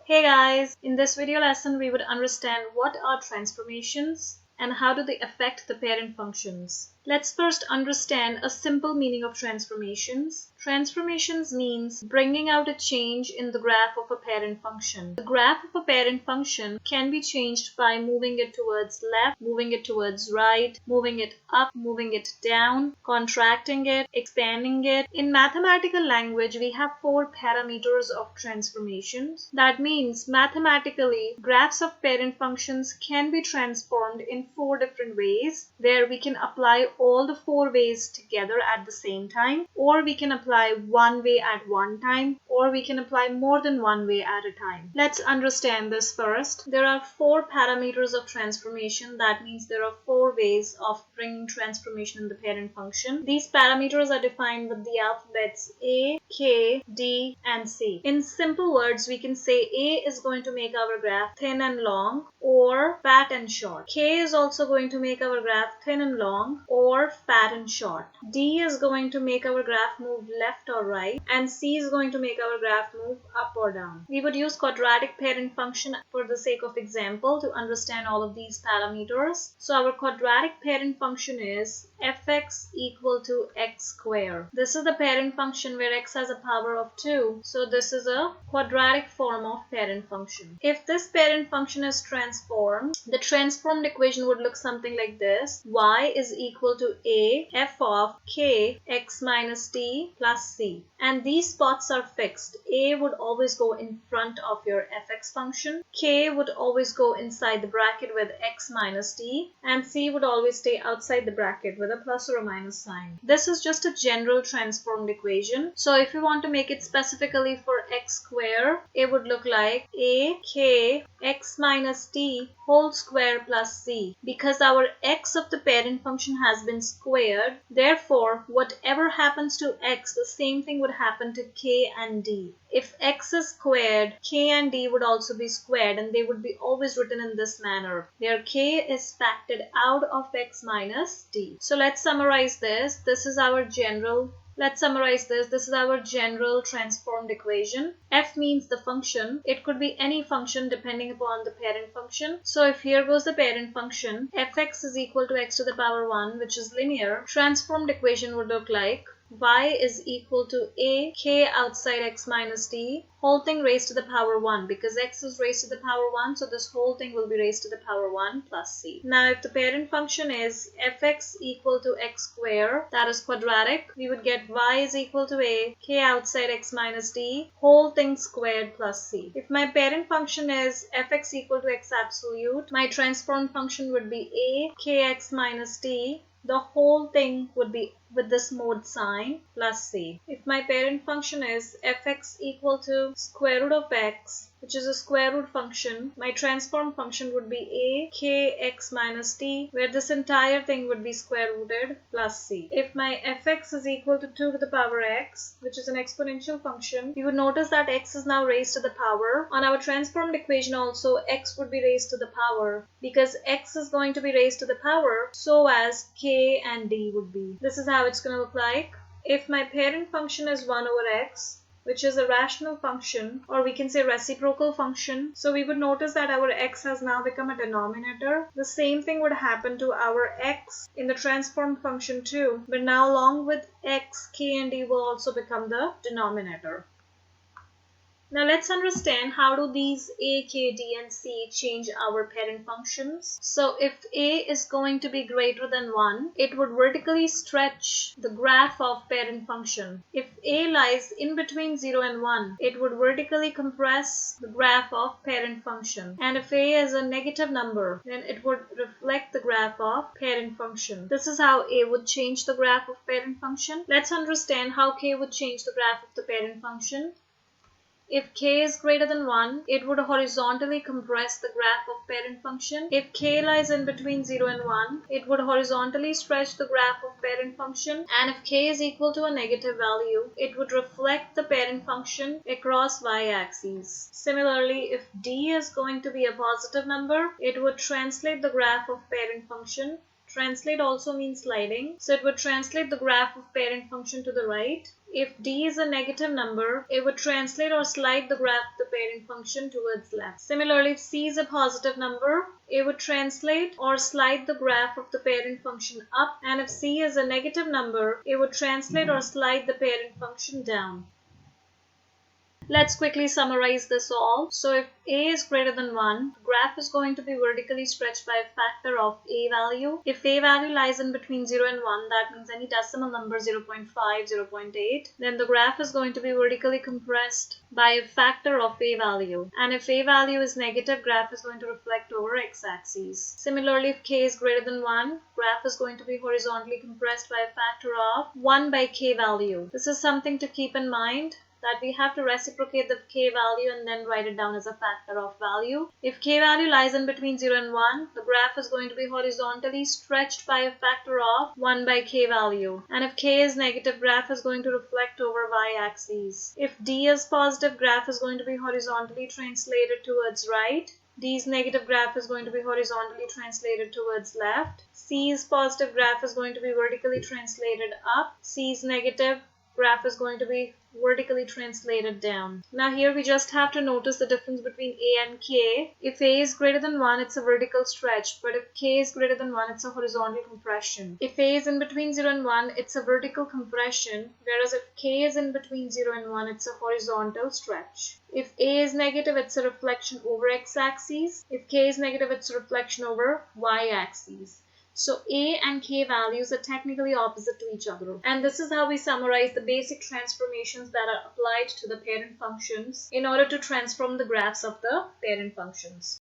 Hey guys, in this video lesson we would understand what are transformations and how do they affect the parent functions. Let's first understand a simple meaning of transformations. Transformations means bringing out a change in the graph of a parent function. The graph of a parent function can be changed by moving it towards left, moving it towards right, moving it up, moving it down, contracting it, expanding it. In mathematical language, we have 4 parameters of transformations. That means mathematically, graphs of parent functions can be transformed in 4 different ways, where we can apply all the 4 ways together at the same time, or we can apply one way at one time, or we can apply more than one way at a time. Let's understand this first. There are 4 parameters of transformation. That means there are 4 ways of bringing transformation in the parent function. These parameters are defined with the alphabets A, K, D, and C. In simple words, we can say A is going to make our graph thin and long, or fat and short. K is also going to make our graph thin and long, or fat and short. D is going to make our graph move left or right, and C is going to make our graph move up or down. We would use quadratic parent function for the sake of example to understand all of these parameters. So our quadratic parent function is fx equal to x squared. This is the parent function where x has a power of 2. So this is a quadratic form of parent function. If this parent function is transformed, the transformed equation would look something like this. Y is equal to a f of k x minus t plus c. And these spots are fixed. A would always go in front of your fx function. K would always go inside the bracket with x minus t. And c would always stay outside the bracket with a plus or a minus sign. This is just a general transformed equation. So if you want to make it specifically for x squared, it would look like a k x minus t whole square plus c. Because our x of the parent function has been squared, therefore whatever happens to x, the same thing would happen to k and d. If x is squared, k and d would also be squared, and they would be always written in this manner, where k is factored out of x minus d. So let's summarize this. This is our general transformed equation. F means the function. It could be any function depending upon the parent function. So if here goes the parent function, fx is equal to x to the power 1, which is linear. Transformed equation would look like y is equal to a k outside x minus t, whole thing raised to the power 1, because x is raised to the power 1, so this whole thing will be raised to the power 1 plus c. Now if the parent function is fx equal to x squared, that is quadratic, we would get y is equal to a k outside x minus t, whole thing squared plus c. If my parent function is fx equal to x absolute, my transformed function would be a kx minus t, the whole thing would be with this mode sign plus c. If my parent function is fx equal to square root of x, which is a square root function, my transform function would be a kx minus t, where this entire thing would be square rooted plus c. If my fx is equal to 2 to the power x, which is an exponential function, you would notice that x is now raised to the power. On our transformed equation also, x would be raised to the power, because x is going to be raised to the power, so as k and d would be. This is how it's going to look like. If my parent function is 1 over x, which is a rational function, or we can say reciprocal function, so we would notice that our x has now become a denominator. The same thing would happen to our x in the transformed function too, but now along with x, k and d will also become the denominator. Now let's understand how do these a, k, d and c change our parent functions. So if a is going to be greater than 1, it would vertically stretch the graph of parent function. If a lies in between 0 and 1, it would vertically compress the graph of parent function. And if a is a negative number, then it would reflect the graph of parent function. This is how a would change the graph of parent function. Let's understand how k would change the graph of the parent function. If k is greater than 1, it would horizontally compress the graph of parent function. If k lies in between 0 and 1, it would horizontally stretch the graph of parent function. And if k is equal to a negative value, it would reflect the parent function across y-axis. Similarly, if d is going to be a positive number, it would translate the graph of parent function Translate also means sliding. So it would translate the graph of parent function to the right. If d is a negative number, it would translate or slide the graph of the parent function towards left. Similarly, if c is a positive number, it would translate or slide the graph of the parent function up. And if c is a negative number, it would translate or slide the parent function down. Let's quickly summarize this all. So if a is greater than 1, the graph is going to be vertically stretched by a factor of a value. If a value lies in between 0 and 1, that means any decimal number 0.5, 0.8, then the graph is going to be vertically compressed by a factor of a value. And if a value is negative, graph is going to reflect over x-axis. Similarly, if k is greater than 1, graph is going to be horizontally compressed by a factor of 1 by k value. This is something to keep in mind, that we have to reciprocate the k value and then write it down as a factor of value. If k value lies in between 0 and 1, the graph is going to be horizontally stretched by a factor of 1 by k value. And if k is negative, graph is going to reflect over y-axis. If d is positive, graph is going to be horizontally translated towards right. D's negative, graph is going to be horizontally translated towards left. C's positive, graph is going to be vertically translated up. C's negative, graph is going to be vertically translated down. Now here we just have to notice the difference between a and k. If a is greater than 1, it's a vertical stretch, but if k is greater than 1, it's a horizontal compression. If a is in between 0 and 1, it's a vertical compression, whereas if k is in between 0 and 1, it's a horizontal stretch. If a is negative, it's a reflection over x-axis. If k is negative, it's a reflection over y-axis. So a and k values are technically opposite to each other. And this is how we summarize the basic transformations that are applied to the parent functions in order to transform the graphs of the parent functions.